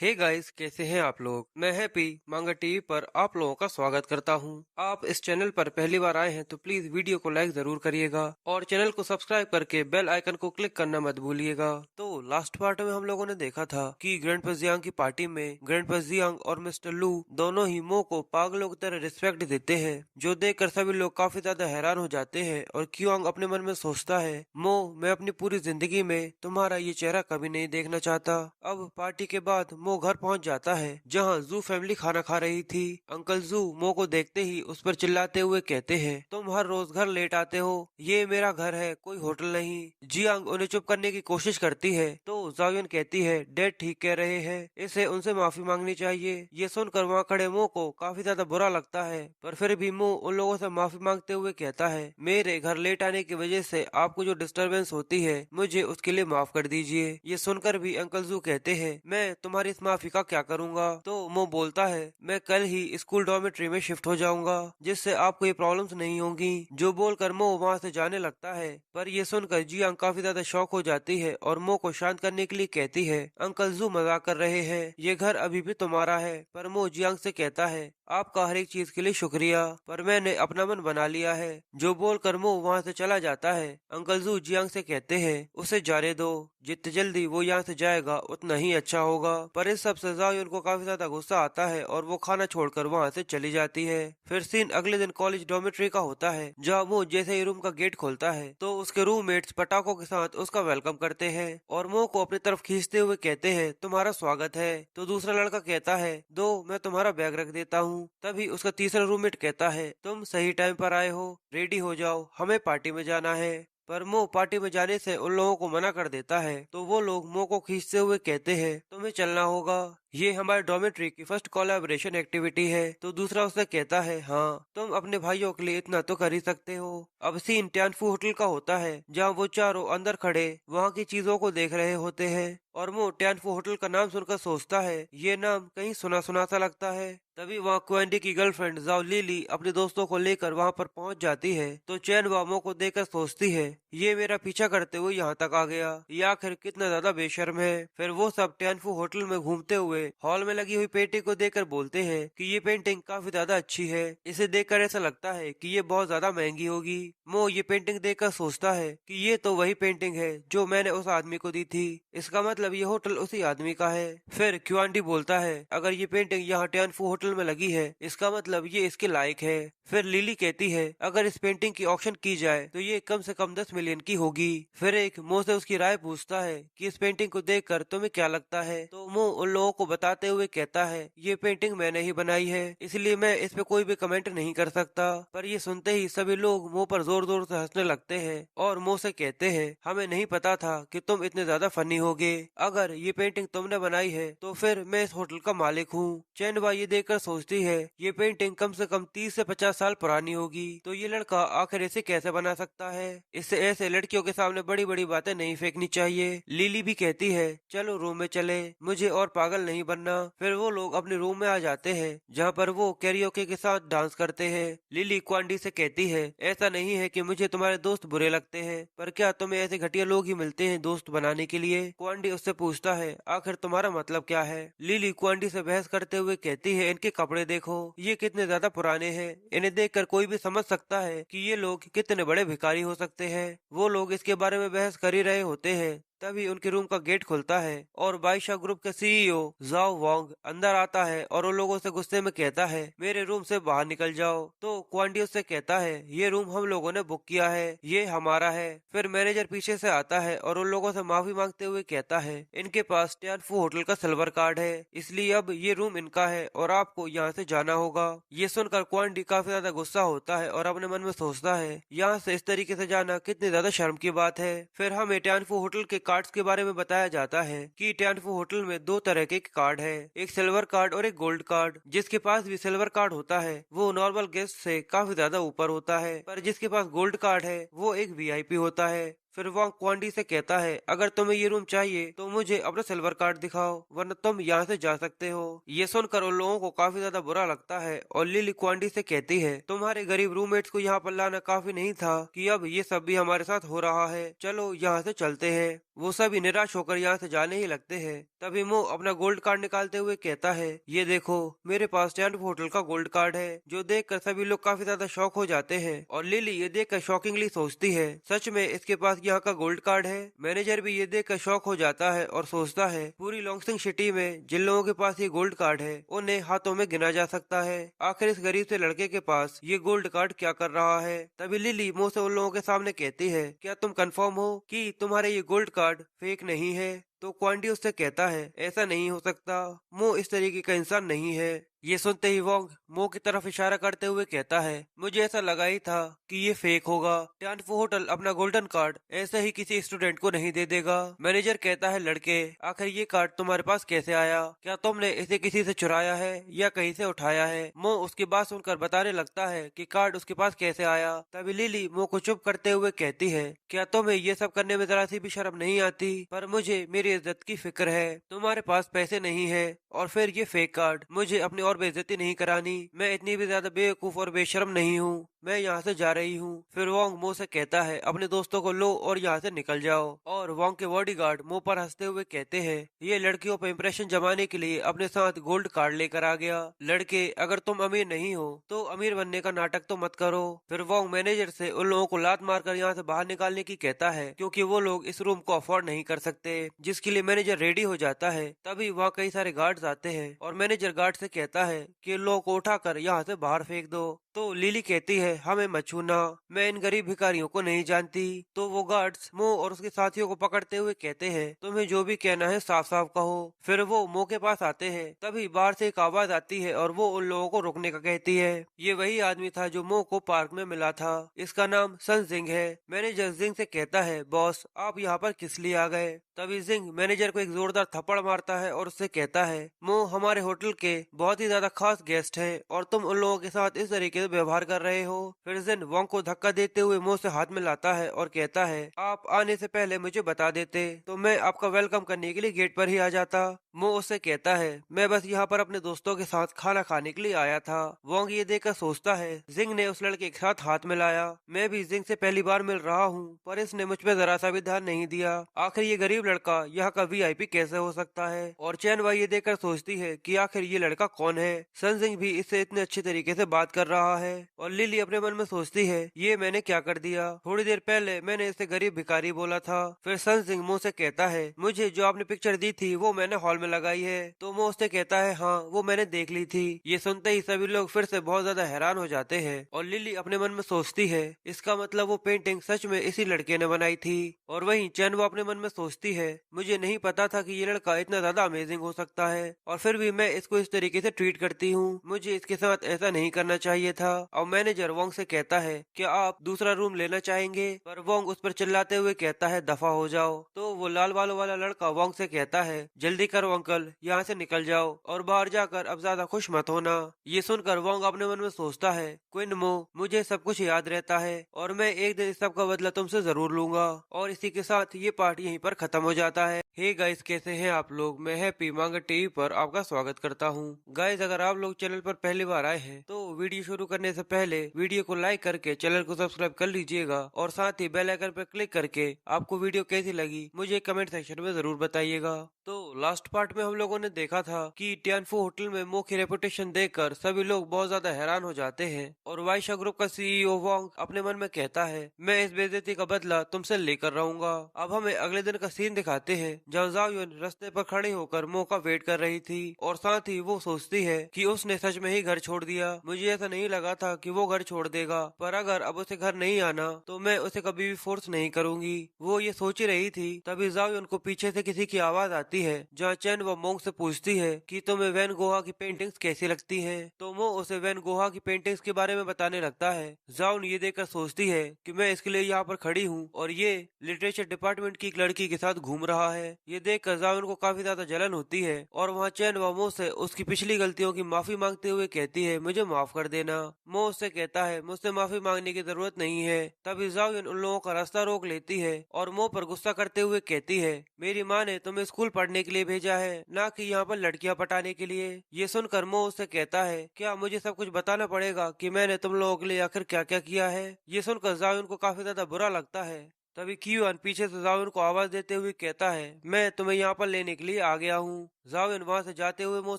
Hey guys, कैसे हैं आप लोग। मैं हैप्पी मांगा टीवी पर आप लोगों का स्वागत करता हूं। आप इस चैनल पर पहली बार आए हैं तो प्लीज वीडियो को लाइक जरूर करिएगा और चैनल को सब्सक्राइब करके बेल आइकन को क्लिक करना मत भूलिएगा। तो लास्ट पार्ट में हम लोगों ने देखा था कि ग्रैंडपा जियांग की पार्टी में ग्रैंडपा जियांग और मिस्टर लू दोनों ही मो को पागलों की तरह रिस्पेक्ट देते हैं, जो देखकर सभी लोग काफी ज्यादा हैरान हो जाते हैं। और क्योंग अपने मन में सोचता है, मो मैं अपनी पूरी जिंदगी में तुम्हारा ये चेहरा कभी नहीं देखना चाहता। अब पार्टी के बाद मो घर पहुंच जाता है जहां जू फैमिली खाना खा रही थी। अंकल जू मो को देखते ही उस पर चिल्लाते हुए कहते हैं, तुम हर रोज घर लेट आते हो, ये मेरा घर है, कोई होटल नहीं। जियांग उन्हें चुप करने की कोशिश करती है तो जावियन कहती है, डैड ठीक कह रहे हैं, इसे उनसे माफी मांगनी चाहिए। ये सुनकर वहाँ खड़े मो को काफी ज्यादा बुरा लगता है, पर फिर भी मो उन लोगों से माफी मांगते हुए कहता है, मेरे घर लेट आने की वजह से आपको जो डिस्टरबेंस होती है मुझे उसके लिए माफ कर दीजिए। ये सुनकर भी अंकल जू कहते हैं, मैं तुम्हारी इस माफी का क्या करूंगा। तो मो बोलता है, मैं कल ही स्कूल डॉर्मेट्री में शिफ्ट हो जाऊंगा जिससे आपको ये प्रॉब्लम्स नहीं होंगी। जो बोलकर मो वहाँ से जाने लगता है, पर ये सुनकर जियांग काफी ज्यादा शॉक हो जाती है और मो को शांत करने के लिए कहती है, अंकल जू मजाक कर रहे हैं, ये घर अभी भी तुम्हारा है। पर मो जियांग से कहता है, आपका हर एक चीज के लिए शुक्रिया, पर मैंने अपना मन बना लिया है। जो बोलकर मो वहाँ से चला जाता है। अंकल जू जियांग से कहते हैं, उसे जाने दो, जितनी जल्दी वो यहाँ से जाएगा उतना ही अच्छा होगा। पर इस सब से जायोन को काफी ज्यादा गुस्सा आता है और वो खाना छोड़कर वहाँ से चली जाती है। फिर सीन अगले दिन कॉलेज डॉर्मेट्री का होता है, जहाँ मो जैसे ही रूम का गेट खोलता है तो उसके रूममेट्स पटाखों के साथ उसका वेलकम करते हैं और मो को अपनी तरफ खींचते हुए कहते हैं, तुम्हारा स्वागत है। तो दूसरा लड़का कहता है, दो मैं तुम्हारा बैग रख देता हूँ। तभी उसका तीसरा रूममेट कहता है, तुम सही टाइम पर आए हो, रेडी हो जाओ, हमें पार्टी में जाना है। पर मो पार्टी में जाने से उन लोगों को मना कर देता है। तो वो लोग मो को खींचते हुए कहते हैं, तुम्हें चलना होगा, ये हमारे डॉर्मेट्री की फर्स्ट कोलैबोरेशन एक्टिविटी है। तो दूसरा उससे कहता है, हाँ तुम अपने भाइयों के लिए इतना तो कर ही सकते हो। अब सीन ट्यानफू होटल का होता है, जहाँ वो चारों अंदर खड़े वहाँ की चीजों को देख रहे होते हैं और वो ट्यानफू होटल का नाम सुनकर सोचता है, ये नाम कहीं सुना सुना सा लगता है। तभी वहाँ क्वेंडी की गर्लफ्रेंड जाओ लिली अपने दोस्तों को लेकर वहाँ पर पहुँच जाती है। तो चैन वामो को देखकर सोचती है, ये मेरा पीछा करते हुए यहाँ तक आ गया, ये आखिर कितना ज्यादा बेशर्म है। फिर वो सब ट्यानफू होटल में घूमते हुए हॉल में लगी हुई पेंटिंग को देखकर बोलते हैं कि ये पेंटिंग काफी ज्यादा अच्छी है, इसे देखकर ऐसा लगता है कि ये बहुत ज्यादा महंगी होगी। मो ये पेंटिंग देखकर सोचता है कि ये तो वही पेंटिंग है जो मैंने उस आदमी को दी थी, इसका मतलब ये होटल उसी आदमी का है। फिर क्वांडी बोलता है, अगर ये पेंटिंग यहाँ ट्यानफू होटल में लगी है इसका मतलब ये इसके लायक है। फिर लिली कहती है, अगर इस पेंटिंग की ऑक्शन की जाए तो ये कम से कम 10 मिलियन की होगी। फिर एक मो से उसकी राय पूछता है कि इस पेंटिंग को देखकर तुम्हें क्या लगता है। तो मो उन लोगों को बताते हुए कहता है, ये पेंटिंग मैंने ही बनाई है, इसलिए मैं इस पे कोई भी कमेंट नहीं कर सकता। पर ये सुनते ही सभी लोग मो पर जोर जोर से हंसने लगते हैं और मो से कहते हैं, हमें नहीं पता था कि तुम इतने ज्यादा फनी होगे, अगर ये पेंटिंग तुमने बनाई है तो फिर मैं इस होटल का मालिक हूँ। चैनबा ये देखकर सोचती है, ये पेंटिंग कम से कम 30 से 50 साल पुरानी होगी, तो ये लड़का आखिर इसे कैसे बना सकता है। इससे ऐसे लड़कियों के सामने बड़ी बड़ी बातें नहीं फेंकनी चाहिए। लिली भी कहती है, चलो रूम में चले, मुझे और पागल नहीं बनना। फिर वो लोग अपने रूम में आ जाते हैं जहाँ पर वो कैरियोके के साथ डांस करते हैं। लिली क्वांडी से कहती है, ऐसा नहीं है कि मुझे तुम्हारे दोस्त बुरे लगते हैं, पर क्या तुम्हें ऐसे घटिया लोग ही मिलते हैं दोस्त बनाने के लिए। क्वांडी उससे पूछता है, आखिर तुम्हारा मतलब क्या है। लिली क्वांडी से बहस करते हुए कहती है, इनके कपड़े देखो, ये कितने ज्यादा पुराने हैं, इन्हें देखकर कोई भी समझ सकता है कि ये लोग कितने बड़े भिखारी हो सकते हैं। वो लोग इसके बारे में बहस कर ही रहे होते हैं, तभी उनके रूम का गेट खुलता है और बाइशा ग्रुप के सीईओ जाओ वांग अंदर आता है और उन लोगों से गुस्से में कहता है, मेरे रूम से बाहर निकल जाओ। तो क्वांडी उससे कहता है, ये रूम हम लोगों ने बुक किया है, ये हमारा है। फिर मैनेजर पीछे से आता है और उन लोगों से माफी मांगते हुए कहता है, इनके पास ट्यानफू होटल का सिल्वर कार्ड है, इसलिए अब ये रूम इनका है और आपको यहाँ से जाना होगा। ये सुनकर क्वांडी काफी ज्यादा गुस्सा होता है और अपने मन में सोचता है, यहाँ से इस तरीके से जाना कितनी ज्यादा शर्म की बात है। फिर हमें ट्यानफू होटल के कार्ड्स के बारे में बताया जाता है कि ट्यानफू होटल में दो तरह के कार्ड है, एक सिल्वर कार्ड और एक गोल्ड कार्ड। जिसके पास भी सिल्वर कार्ड होता है वो नॉर्मल गेस्ट से काफी ज्यादा ऊपर होता है, पर जिसके पास गोल्ड कार्ड है वो एक वीआईपी होता है। फिर वॉन्ग क्वांडी से कहता है, अगर तुम्हें ये रूम चाहिए तो मुझे अपना सिल्वर कार्ड दिखाओ, वरना तुम यहाँ से जा सकते हो। ये सुनकर उन लोगों को काफी ज्यादा बुरा लगता है और लिली क्वांडी से कहती है, तुम्हारे गरीब रूममेट्स को यहाँ पर लाना काफी नहीं था कि अब ये सब भी हमारे साथ हो रहा है, चलो यहाँ से चलते हैं। वो सभी निराश होकर यहाँ से जाने ही लगते हैं। तभी मो अपना गोल्ड कार्ड निकालते हुए कहता है, ये देखो मेरे पास टैंट होटल का गोल्ड कार्ड है, जो देखकर सभी लोग काफी ज्यादा शॉक हो जाते हैं। और लिली ये देखकर शॉकिंगली सोचती है, सच में इसके पास यहाँ का गोल्ड कार्ड है। मैनेजर भी ये देखकर शॉक हो जाता है और सोचता है, पूरी लॉन्गसिंग सिटी में जिन लोगों के पास ये गोल्ड कार्ड है उन्हें हाथों में गिना जा सकता है, आखिर इस गरीब से लड़के के पास ये गोल्ड कार्ड क्या कर रहा है। तभी लिली मुंह से उन लोगों के सामने कहती है, क्या तुम कंफर्म हो कि तुम्हारे ये गोल्ड कार्ड फेक नहीं है? तो क्वांडी उससे कहता है, ऐसा नहीं हो सकता, मो इस तरीके का इंसान नहीं है। ये सुनते ही वोंग मो की तरफ इशारा करते हुए कहता है, मुझे ऐसा लगा ही था कि ये फेक होगा। टैंटफो होटल अपना गोल्डन कार्ड ऐसे ही किसी स्टूडेंट को नहीं दे देगा। मैनेजर कहता है, लड़के आखिर ये कार्ड तुम्हारे पास कैसे आया? क्या तुमने इसे किसी से चुराया है या कहीं से उठाया है? मो उसकी बात सुनकर बताने लगता है कि कार्ड उसके पास कैसे आया। तभी लिली मो को चुप करते हुए कहती है, क्या तुम्हें ये सब करने में जरा सी भी शर्म नहीं आती? पर मुझे मेरी इज्जत की फिक्र है, तुम्हारे पास पैसे नहीं है और फिर ये फेक कार्ड, मुझे अपनी और बेइज्जती नहीं करानी। मैं इतनी भी ज्यादा बेवकूफ और बेशर्म नहीं हूँ, मैं यहाँ से जा रही हूँ। फिर वोंग मो से कहता है, अपने दोस्तों को लो और यहाँ से निकल जाओ। और वोंग के बॉडीगार्ड मो पर हंसते हुए कहते हैं, ये लड़कियों पर इम्प्रेशन जमाने के लिए अपने साथ गोल्ड कार्ड लेकर आ गया। लड़के अगर तुम अमीर नहीं हो तो अमीर बनने का नाटक तो मत करो। फिर वोंग मैनेजर से उन लोगों को लात मारकर यहाँ से बाहर निकालने की कहता है, क्योंकि वो लोग इस रूम को अफोर्ड नहीं कर सकते, जिसके लिए मैनेजर रेडी हो जाता है। तभी वहाँ कई सारे गार्ड्स आते हैं और मैनेजर गार्ड से कहता है कि लोगों को उठाकर यहाँ से बाहर फेंक दो। तो लिली कहती है, हमें मत छूना, मैं इन गरीब भिखारियों को नहीं जानती। तो वो गार्ड्स मो और उसके साथियों को पकड़ते हुए कहते हैं, तुम्हें जो भी कहना है साफ साफ कहो। फिर वो मो के पास आते हैं। तभी बाहर से एक आवाज आती है और वो उन लोगों को रुकने का कहती है। ये वही आदमी था जो मो को पार्क में मिला था, इसका नाम सन जिंग है। मैनेजर जिंग से कहता है, बॉस आप यहाँ पर किस लिए आ गए? तभी जिंग मैनेजर को एक जोरदार थप्पड़ मारता है और उससे कहता है, मो हमारे होटल के बहुत ही ज्यादा खास गेस्ट हैं और तुम उन लोगों के साथ इस तरीके से व्यवहार कर रहे हो। फिर जिन वोंग को धक्का देते हुए मो से हाथ मिलाता है और कहता है, आप आने से पहले मुझे बता देते तो मैं आपका वेलकम करने के लिए गेट पर ही आ जाता। मो उससे कहता है, मैं बस यहाँ पर अपने दोस्तों के साथ खाना खाने के लिए आया था। वोंग ये देखकर सोचता है, जिंग ने उस लड़के के साथ हाथ मिलाया, मैं भी जिंग से पहली बार मिल रहा हूँ पर इसने मुझ पर जरा सा भी ध्यान नहीं दिया, आखिर ये गरीब लड़का यहाँ का वीआईपी कैसे हो सकता है? और चैन वाई ये देखकर सोचती है कि आखिर ये लड़का कौन है, सन जिंग भी इससे इतने अच्छे तरीके से बात कर रहा है। और लिली अपने मन में सोचती है, ये मैंने क्या कर दिया, थोड़ी देर पहले मैंने इसे गरीब भिखारी बोला था। फिर सन जिंग मुंह से कहता है, मुझे जो आपने पिक्चर दी थी वो मैंने हॉल में लगाई है। तो वो उससे कहता है, हाँ वो मैंने देख ली थी। ये सुनते ही सभी लोग फिर से बहुत ज्यादा हैरान हो जाते हैं और लिली अपने मन में सोचती है, इसका मतलब वो पेंटिंग सच में इसी लड़के ने बनाई थी। और वहीं चैन वो अपने मन में सोचती है, मुझे नहीं पता था कि ये लड़का इतना ज्यादा अमेजिंग हो सकता है और फिर भी मैं इसको इस तरीके से ट्रीट करती हूँ, मुझे इसके साथ ऐसा नहीं करना चाहिए था। और मैनेजर वोंग से कहता है, क्या आप दूसरा रूम लेना चाहेंगे? पर वोंग उस पर चिल्लाते हुए कहता है, दफा हो जाओ। तो वो लाल बालों वाला लड़का वोंग से कहता है, जल्दी करो अंकल, यहाँ से निकल जाओ और बाहर जाकर अब ज्यादा खुश मत होना। ये सुनकर वोंग अपने मन में सोचता है, क्विन मो मुझे सब कुछ याद रहता है और मैं एक दिन इस सब का बदला तुमसे जरूर लूंगा। और इसी के साथ ये पार्ट यहीं पर खत्म हो जाता है। हे गाइस, कैसे हैं आप लोग? मैं हैप्पी मांगा टीवी पर आपका स्वागत करता हूँ। गाइस, अगर आप लोग चैनल पर पहली बार आए हैं तो वीडियो शुरू करने से पहले वीडियो को लाइक करके चैनल को सब्सक्राइब कर लीजिएगा और साथ ही बेल आइकन पर क्लिक करके आपको वीडियो कैसी लगी मुझे कमेंट सेक्शन में जरूर बताइएगा। तो लास्ट पार्ट में हम लोगों ने देखा था कि टियानफू होटल में मो की रेपुटेशन देखकर सभी लोग बहुत ज्यादा हैरान हो जाते हैं और वाइशा ग्रुप का सीईओ वोंग अपने मन में कहता है, मैं इस बेइज्जती का बदला तुमसे लेकर रहूंगा। अब हमें अगले दिन का सीन दिखाते हैं जहाँ ज़ाओयुन रास्ते पर खड़ी होकर मो का वेट कर रही थी और साथ ही वो सोचती है कि उसने सच में ही घर छोड़ दिया। मुझे ऐसा नहीं लगा था कि वो घर छोड़ देगा, पर अगर अब उसे घर नहीं आना तो मैं उसे कभी भी फोर्स नहीं करूंगी। वो ये सोच ही रही थी, तभी ज़ाओयुन को पीछे से किसी की आवाज आती जाती है, जहाँ चैन व मोंग से पूछती है कि तुम्हें वैन गोहा की पेंटिंग्स कैसी लगती हैं। तो मो उसे वैन गोहा की पेंटिंग्स के बारे में बताने लगता है। जाउन ये देखकर सोचती है कि मैं इसके लिए यहाँ पर खड़ी हूँ और ये लिटरेचर डिपार्टमेंट की एक लड़की के साथ घूम रहा है। ये देखकर जाउन को काफी ज्यादा जलन होती है और वहाँ चैन व मो से उसकी पिछली गलतियों की माफी मांगते हुए कहती है, मुझे माफ कर देना। मो उससे कहता है, मुझसे माफी मांगने की जरूरत नहीं है। तभी जाउन उन लोगों का रास्ता रोक लेती है और मो पर गुस्सा करते हुए कहती है, मेरी माँ ने तुम्हें स्कूल पढ़ने के लिए भेजा है, ना कि यहाँ पर लड़कियाँ पटाने के लिए। ये सुनकर मो उससे कहता है, क्या मुझे सब कुछ बताना पड़ेगा कि मैंने तुम लोगों के लिए आखिर क्या क्या किया है। ये सुनकर जाउन को काफी ज्यादा बुरा लगता है। तभी क्यूआन पीछे से जाविन को आवाज देते हुए कहता है, मैं तुम्हें यहाँ पर लेने के लिए आ गया हूँ। जाविन वहाँ से जाते हुए मुँह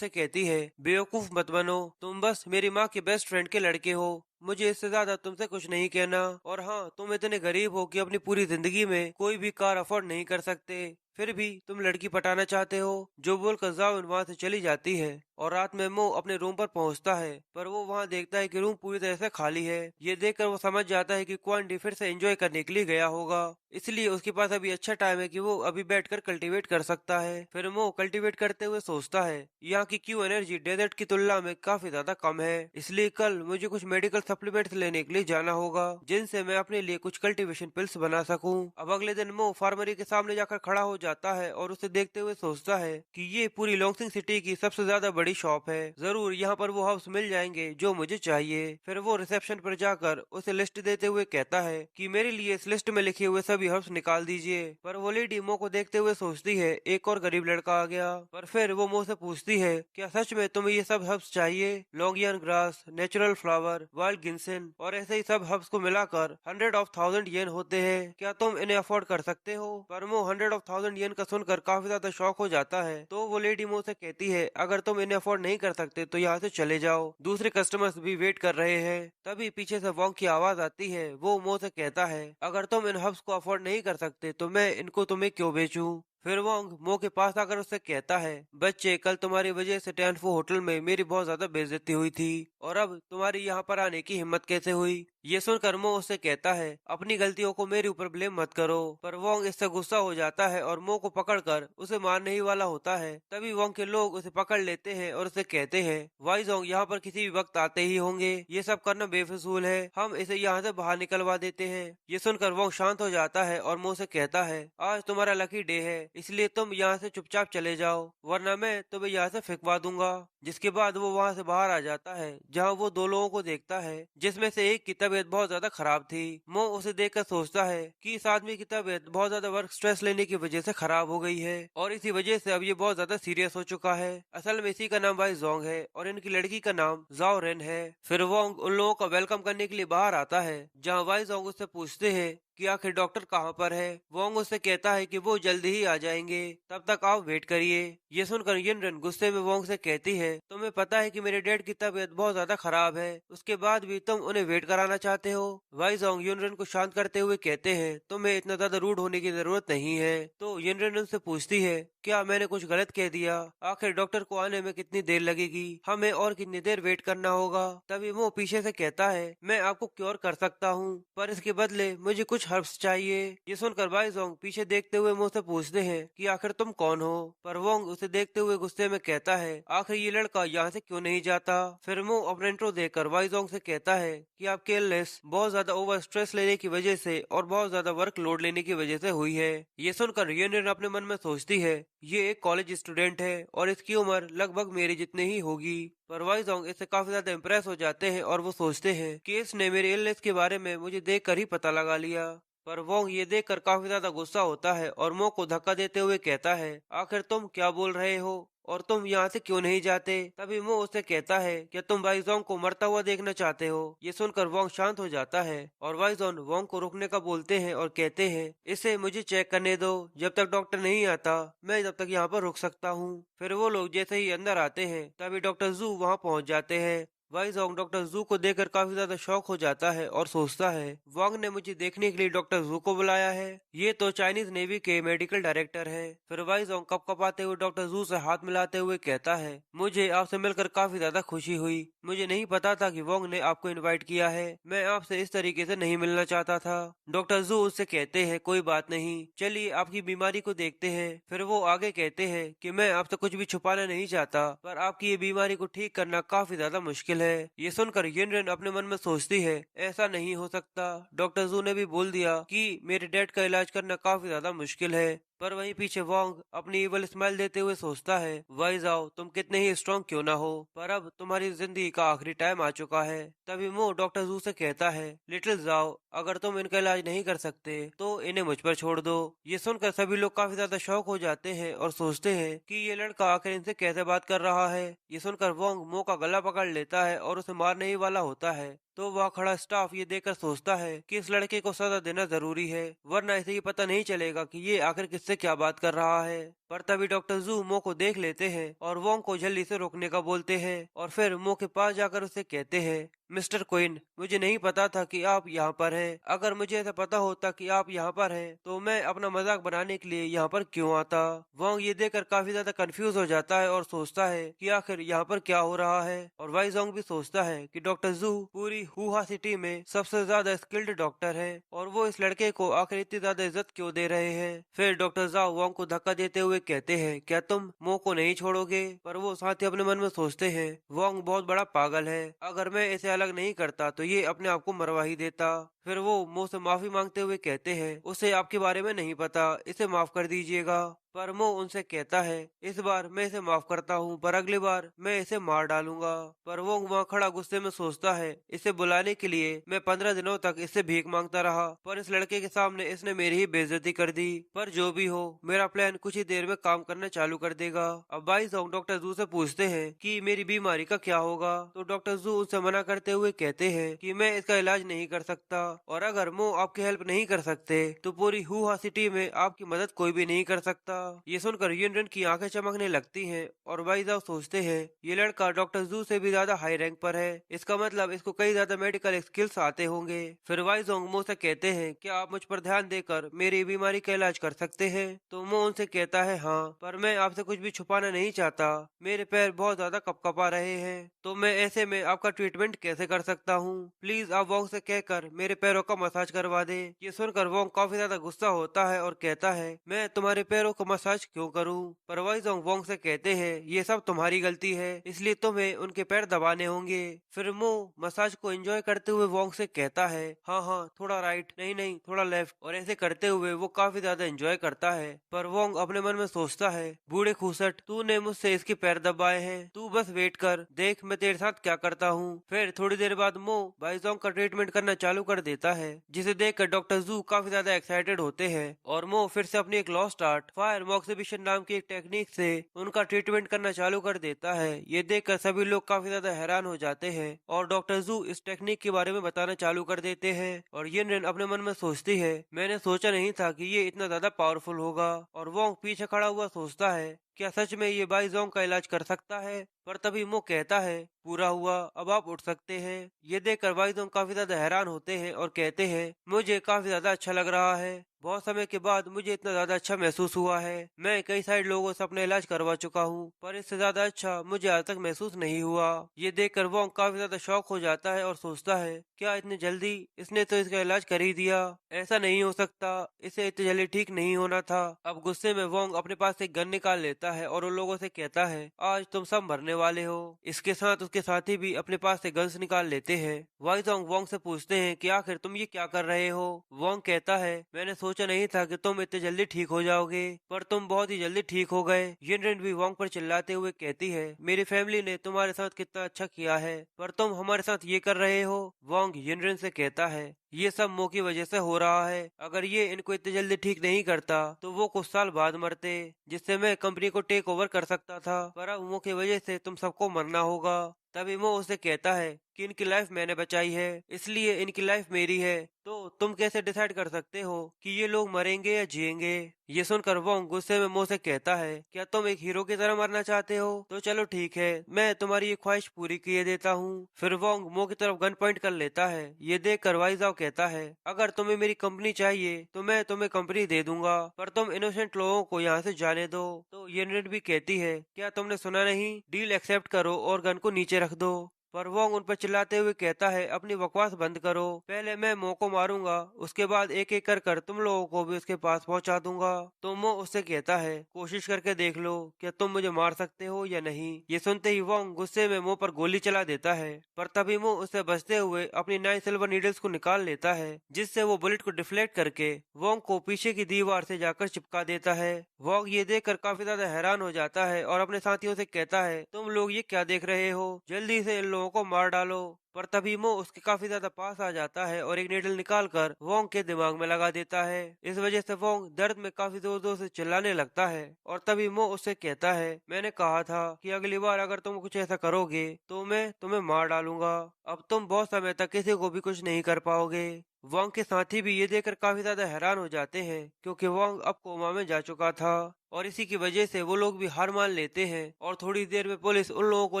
से कहती है, बेवकूफ मत बनो, तुम बस मेरी माँ के बेस्ट फ्रेंड के लड़के हो, मुझे इससे ज्यादा तुमसे कुछ नहीं कहना। और हाँ, तुम इतने गरीब हो कि अपनी पूरी जिंदगी में कोई भी कार अफोर्ड नहीं कर सकते, फिर भी तुम लड़की पटाना चाहते हो। जो बोलकर जाविन वहाँ से चली जाती है और रात में मो अपने रूम पर पहुंचता है, पर वो वहाँ देखता है कि रूम पूरी तरह से खाली है। ये देखकर वो समझ जाता है कि क्वांटी फिर से एंजॉय करने के लिए गया होगा, इसलिए उसके पास अभी अच्छा टाइम है कि वो अभी बैठकर कल्टीवेट कर सकता है। फिर मो कल्टीवेट करते हुए सोचता है, यहाँ की क्यू एनर्जी डेजर्ट की तुलना में काफी ज्यादा कम है, इसलिए कल मुझे कुछ मेडिकल सप्लीमेंट्स लेने के लिए जाना होगा, जिनसे मैं अपने लिए कुछ कल्टीवेशन पिल्स बना सकूं। अब अगले दिन मो फार्मरी के सामने जाकर खड़ा हो जाता है और उसे देखते हुए सोचता है कि ये पूरी लॉन्गसिंग सिटी की सबसे ज्यादा बड़ी शॉप है, जरूर यहाँ पर वो हर्ब्स मिल जाएंगे जो मुझे चाहिए। फिर वो रिसेप्शन पर जाकर उसे लिस्ट देते हुए कहता है कि मेरे लिए इस लिस्ट में लिखे हुए सभी हर्ब्स निकाल दीजिए। पर वो लेडी मो को देखते हुए सोचती है, एक और गरीब लड़का आ गया। पर फिर वो मो से पूछती है, क्या सच में तुम्हें ये सब हर्ब्स चाहिए? लॉन्गियन ग्रास, नेचुरल फ्लावर, वाइल्ड गिंसन और ऐसे ही सब हर्ब्स को मिलाकर 100,000 येन होते हैं, क्या तुम इन्हें अफोर्ड कर सकते हो? पर मो 100,000 येन का सुनकर काफी ज्यादा शॉक हो जाता है। तो वो लेडी मो से कहती है, अगर तुम इन्हें अफोर्ड नहीं कर सकते तो यहाँ से चले जाओ, दूसरे कस्टमर्स भी वेट कर रहे हैं। तभी पीछे से वोंग की आवाज आती है। वो मो से कहता है, अगर तुम इन हब्स को अफोर्ड नहीं कर सकते तो मैं इनको तुम्हें क्यों बेचूं? फिर वोंग मो के पास आकर उससे कहता है, बच्चे, कल तुम्हारी वजह से टैनफो होटल में मेरी बहुत ज्यादा बेइज्जती हुई थी और अब तुम्हारी यहाँ पर आने की हिम्मत कैसे हुई? ये सुनकर मो उससे कहता है, अपनी गलतियों को मेरे ऊपर ब्लेम मत करो। पर वोंग इससे गुस्सा हो जाता है और मो को पकड़कर उसे मारने ही वाला होता है। तभी वोंग के लोग उसे पकड़ लेते हैं और उसे कहते हैं, वाइजोंग यहाँ पर किसी भी वक्त आते ही होंगे, ये सब करना बेफिजूल है, हम इसे यहाँ से बाहर निकलवा देते हैं। ये सुनकर वोंग शांत हो जाता है और मो से कहता है, आज तुम्हारा लकी डे है, इसलिए तुम यहाँ से चुपचाप चले जाओ, वरना मैं तुम्हें यहाँ से फेंकवा दूंगा। जिसके बाद वो वहाँ से बाहर आ जाता है, जहाँ वो दो लोगों को देखता है, जिसमें से एक की तबीयत बहुत ज्यादा खराब थी। मो उसे देखकर सोचता है कि इस आदमी की तबीयत बहुत ज्यादा वर्क स्ट्रेस लेने की वजह से खराब हो गई है और इसी वजह से अब ये बहुत ज्यादा सीरियस हो चुका है। असल में इसी का नाम वाई जोंग है और इनकी लड़की का नाम जाओ रेन है। फिर वोंग उन लोगों का वेलकम करने के लिए बाहर आता है, जहाँ वाई जोंग उससे पूछते हैं कि आखिर डॉक्टर कहाँ पर है। वोंग उससे कहता है कि वो जल्दी ही आ जाएंगे, तब तक आप वेट करिए। ये सुनकर यिनरन गुस्से में वोंग से कहती है, तुम्हें पता है कि मेरे डैड की तबीयत बहुत ज्यादा खराब है, उसके बाद भी तुम उन्हें वेट कराना चाहते हो। वाई जोंग यिनरन को शांत करते हुए कहते हैं, तुम्हें इतना ज्यादा रूड होने की जरूरत नहीं है। तो यिनरन उनसे पूछती है, क्या मैंने कुछ गलत कह दिया? आखिर डॉक्टर को आने में कितनी देर लगेगी, हमें और कितनी देर वेट करना होगा? तभी वो पीछे से कहता है, मैं आपको क्योर कर सकता हूँ, पर इसके बदले मुझे कुछ हर्ब्स चाहिए। ये सुनकर बाई जोंग पीछे देखते हुए मुझसे पूछते हैं कि आखिर तुम कौन हो? पर वोंग उसे देखते हुए गुस्से में कहता है, आखिर ये लड़का यहाँ से क्यों नहीं जाता? फिर मो अपना इंट्रो देकर बाई जोंग से कहता है कि आप केयरलेस, बहुत ज्यादा ओवर स्ट्रेस लेने की वजह से और बहुत ज्यादा वर्क लोड लेने की वजह से हुई है। ये सुनकर यूनियन अपने मन में सोचती है, ये एक कॉलेज स्टूडेंट है और इसकी उम्र लगभग मेरी जितनी ही होगी। पर वाई जोंग इससे काफी ज्यादा इम्प्रेस हो जाते हैं और वो सोचते हैं कि इसने मेरे इलनेस के बारे में मुझे देखकर ही पता लगा लिया। पर वोंग ये देखकर काफी ज्यादा गुस्सा होता है और मो को धक्का देते हुए कहता है, आखिर तुम क्या बोल रहे हो और तुम यहाँ से क्यों नहीं जाते? तभी मो उससे कहता है, क्या तुम वाइजोंग को मरता हुआ देखना चाहते हो? ये सुनकर वोंग शांत हो जाता है और वाइजोंग वोंग को रुकने का बोलते हैं और कहते हैं, इसे मुझे चेक करने दो, जब तक डॉक्टर नहीं आता मैं जब तक यहाँ पर रुक सकता हूँ। फिर वो लोग जैसे ही अंदर आते हैं तभी डॉक्टर जू वहाँ पहुँच जाते हैं वाइजोंग डॉक्टर जू को देखकर काफी ज्यादा शॉक हो जाता है और सोचता है वांग ने मुझे देखने के लिए डॉक्टर जू को बुलाया है। ये तो चाइनीज नेवी के मेडिकल डायरेक्टर है। फिर वाइजोंग कपकपाते हुए डॉक्टर जू से हाथ मिलाते हुए कहता है, मुझे आपसे मिलकर काफी ज्यादा खुशी हुई। मुझे नहीं पता था कि वांग ने आपको इनवाइट किया है। मैं आपसे इस तरीके से नहीं मिलना चाहता था। डॉक्टर जू उससे कहते हैं, कोई बात नहीं, चलिए आपकी बीमारी को देखते हैं। फिर वो आगे कहते हैं कि मैं आपसे कुछ भी छुपाना नहीं चाहता, पर आपकी ये बीमारी को ठीक करना काफी ज्यादा मुश्किल है। ये सुनकर यिनरेन अपने मन में सोचती है, ऐसा नहीं हो सकता। डॉक्टर जू ने भी बोल दिया कि मेरे डैड का इलाज करना काफी ज्यादा मुश्किल है। पर वहीं पीछे वांग अपनी इवल स्माइल देते हुए सोचता है, वाई जाओ तुम कितने ही स्ट्रॉन्ग क्यों ना हो, पर अब तुम्हारी जिंदगी का आखिरी टाइम आ चुका है। तभी मो डॉक्टर जू से कहता है, लिटिल जाओ, अगर तुम इनका इलाज नहीं कर सकते तो इन्हें मुझ पर छोड़ दो। ये सुनकर सभी लोग काफी ज्यादा शौक हो जाते हैं और सोचते हैं कि ये लड़का आखिर इनसे कैसे बात कर रहा है। ये सुनकर वांग मो का गला पकड़ लेता है और उसे मारने ही वाला होता है। तो वह खड़ा स्टाफ ये देखकर सोचता है कि इस लड़के को सजा देना जरूरी है, वरना इसे ये पता नहीं चलेगा कि ये आखिर किससे क्या बात कर रहा है। पर तभी डॉक्टर जू मो को देख लेते हैं और वोंग को जल्दी से रोकने का बोलते हैं और फिर मो के पास जाकर उसे कहते हैं, मिस्टर क्विन, मुझे नहीं पता था कि आप यहाँ पर हैं। अगर मुझे ऐसा पता होता कि आप यहाँ पर हैं, तो मैं अपना मजाक बनाने के लिए यहाँ पर क्यों आता। वोंग ये देखकर काफी ज्यादा कंफ्यूज हो जाता है और सोचता है कि आखिर यहाँ पर क्या हो रहा है। और वाइजोंग भी सोचता है कि डॉक्टर जू पूरी हुहा सिटी में सबसे ज्यादा स्किल्ड डॉक्टर है और वो इस लड़के को आखिर इतनी ज्यादा इज्जत क्यों दे रहे हैं। फिर डॉक्टर जाओ वोंग को धक्का देते हुए कहते हैं, क्या तुम मो को नहीं छोड़ोगे। पर वो साथ ही अपने मन में सोचते हैं, वोंग बहुत बड़ा पागल है, अगर मैं इसे अलग नहीं करता तो ये अपने आप को मरवा ही देता। फिर वो मो से माफी मांगते हुए कहते हैं, उसे आपके बारे में नहीं पता, इसे माफ कर दीजिएगा। पर मो उनसे कहता है, इस बार मैं इसे माफ करता हूँ, पर अगली बार मैं इसे मार डालूंगा। पर वो वहाँ खड़ा गुस्से में सोचता है, इसे बुलाने के लिए मैं 15 दिनों तक इससे भीख मांगता रहा, पर इस लड़के के सामने इसने मेरी ही बेइज्जती कर दी। पर जो भी हो, मेरा प्लान कुछ ही देर में काम करना चालू कर देगा। अब बाई जोंग डॉक्टर जू से पूछते हैं कि मेरी बीमारी का क्या होगा। तो डॉक्टर जू उनसे मना करते हुए कहते हैं कि मैं इसका इलाज नहीं कर सकता, और अगर मो आपकी हेल्प नहीं कर सकते तो पूरी हुआ सिटी में आपकी मदद कोई भी नहीं कर सकता। ये सुनकर युनरेन की आंखें चमकने लगती हैं और वाइजाओ सोचते हैं, ये लड़का डॉक्टर जू से भी ज्यादा हाई रैंक पर है, इसका मतलब इसको कई ज्यादा मेडिकल स्किल्स आते होंगे। फिर वाइजोंग मो से कहते हैं, क्या आप मुझ पर ध्यान देकर मेरी बीमारी का इलाज कर सकते हैं। तो मो उनसे कहता है, हाँ, पर मैं आपसे कुछ भी छुपाना नहीं चाहता, मेरे पैर बहुत ज्यादा कपकपा रहे हैं, तो मैं ऐसे में आपका ट्रीटमेंट कैसे कर सकता हूँ। प्लीज आप वोंग से कहकर मेरे पैरों का मसाज करवा दे। ये सुनकर वोंग काफी ज्यादा गुस्सा होता है और कहता है, मैं तुम्हारे पैरों को मसाज क्यों करूं। पर वाइजोंग वोंग से कहते हैं, ये सब तुम्हारी गलती है, इसलिए तुम्हें उनके पैर दबाने होंगे। फिर मो मसाज को एंजॉय करते हुए वोंग से कहता है, हाँ हाँ, थोड़ा राइट, नहीं नहीं, थोड़ा लेफ्ट, और ऐसे करते हुए वो काफी ज्यादा एंजॉय करता है। पर वोंग अपने मन में सोचता है, बूढ़े खूसट, तूने मुझसे इसके पैर दबाए हैं, तू बस वेट कर, देख मैं तेरे साथ क्या करता हूँ। फिर थोड़ी देर बाद मो बाइजोंग का ट्रीटमेंट करना चालू कर देता है, जिसे देखकर डॉक्टर जू काफी ज्यादा एक्साइटेड होते हैं और मो फिर से अपनी एक लॉस्ट आर्ट फायर मॉक्सिबिशन नाम की एक टेक्निक से उनका ट्रीटमेंट करना चालू कर देता है। ये देखकर सभी लोग काफी ज्यादा हैरान हो जाते हैं और डॉक्टर जू इस टेक्निक के बारे में बताना चालू कर देते हैं। और यिनरेन अपने मन में सोचती है, मैंने सोचा नहीं था कि ये इतना ज्यादा पावरफुल होगा। और वोंग पीछे खड़ा हुआ सोचता है, क्या सच में ये बाइजोंग का इलाज कर सकता है। पर तभी मो कहता है, पूरा हुआ, अब आप उठ सकते हैं। ये देखकर बाइजोंग काफी ज्यादा हैरान होते हैं और कहते हैं, मुझे काफी ज्यादा अच्छा लग रहा है, बहुत समय के बाद मुझे इतना ज्यादा अच्छा महसूस हुआ है। मैं कई सारे लोगों से अपना इलाज करवा चुका हूँ, पर इससे ज्यादा अच्छा मुझे आज तक महसूस नहीं हुआ। ये देखकर वोंग काफी ज्यादा शॉक हो जाता है और सोचता है, क्या इतनी जल्दी, इसने तो इसका इलाज कर ही दिया, ऐसा नहीं हो सकता, इसे इतनी जल्दी ठीक नहीं होना था। अब गुस्से में वोंग अपने पास एक गन निकाल लेता है और उन लोगों से कहता है, आज तुम सब मरने वाले हो। इसके साथ उसके साथी भी अपने पास से गन्स निकाल लेते हैं। वाइजोंग वोंग से पूछते हैं कि आखिर तुम ये क्या कर रहे हो। वोंग कहता है, मैंने सोचा नहीं था कि तुम इतने जल्दी ठीक हो जाओगे, पर तुम बहुत ही जल्दी ठीक हो गए। यिनरेन भी वोंग पर चिल्लाते हुए कहती है, मेरी फैमिली ने तुम्हारे साथ कितना अच्छा किया है, पर तुम हमारे साथ ये कर रहे हो। वोंग यिनरेन से कहता है, ये सब मो की वजह से हो रहा है। अगर ये इनको इतनी जल्दी ठीक नहीं करता तो वो कुछ साल बाद मरते, जिससे मैं कंपनी को टेक ओवर कर सकता था। पर अब मो की वजह से तुम सबको मरना होगा। तभी वो उसे कहता है कि इनकी लाइफ मैंने बचाई है, इसलिए इनकी लाइफ मेरी है। तो तुम कैसे डिसाइड कर सकते हो कि ये लोग मरेंगे या जिएंगे? ये सुनकर वोंग गुस्से में मो से कहता है, क्या तुम एक हीरो की तरह मरना चाहते हो? तो चलो ठीक है, मैं तुम्हारी ये ख्वाहिश पूरी किए देता हूँ। फिर वोंग मो की तरफ गन पॉइंट कर लेता है। ये देख कर वाइजाओ कहता है, अगर तुम्हें मेरी कंपनी चाहिए तो मैं तुम्हें कंपनी दे दूंगा, पर तुम इनोसेंट लोगों को यहाँ से जाने दो। तो ये नेट भी कहती है, क्या तुमने सुना नहीं, डील एक्सेप्ट करो और गन को नीचे रख दो। पर वोंग उन पर चिल्लाते हुए कहता है, अपनी बकवास बंद करो, पहले मैं मो को मारूंगा, उसके बाद एक एक कर तुम लोगों को भी उसके पास पहुंचा दूंगा। तो मो उससे कहता है, कोशिश करके देख लो, क्या तुम मुझे मार सकते हो या नहीं। ये सुनते ही वोंग गुस्से में मो पर गोली चला देता है, पर तभी मो उससे बचते हुए अपनी 9 सिल्वर नीडल्स को निकाल लेता है, जिससे वो बुलेट को डिफ्लेक्ट करके वोंग को पीछे की दीवार से जाकर चिपका देता है। वोंग ये देखकर काफी ज्यादा हैरान हो जाता है और अपने साथियों से कहता है, तुम लोग ये क्या देख रहे हो, जल्दी से इन लोगों को मार डालो। पर तभी मो उसके काफी ज्यादा पास आ जाता है और एक नीडल निकालकर वोंग के दिमाग में लगा देता है। इस वजह से वोंग दर्द में काफी जोर जोर से चिल्लाने लगता है। और तभी मो उससे कहता है, मैंने कहा था कि अगली बार अगर तुम कुछ ऐसा करोगे तो मैं तुम्हें मार डालूंगा। अब तुम बहुत समय तक किसी को भी कुछ नहीं कर पाओगे। वोंग के साथी भी ये देखकर काफी ज्यादा हैरान हो जाते हैं, क्योंकि वोंग अब कोमा में जा चुका था और इसी की वजह से वो लोग भी हार मान लेते हैं और थोड़ी देर में पुलिस उन लोगों को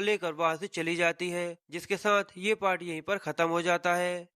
लेकर वहां से चली जाती है, जिसके साथ ये पार्ट यहीं पर खत्म हो जाता है।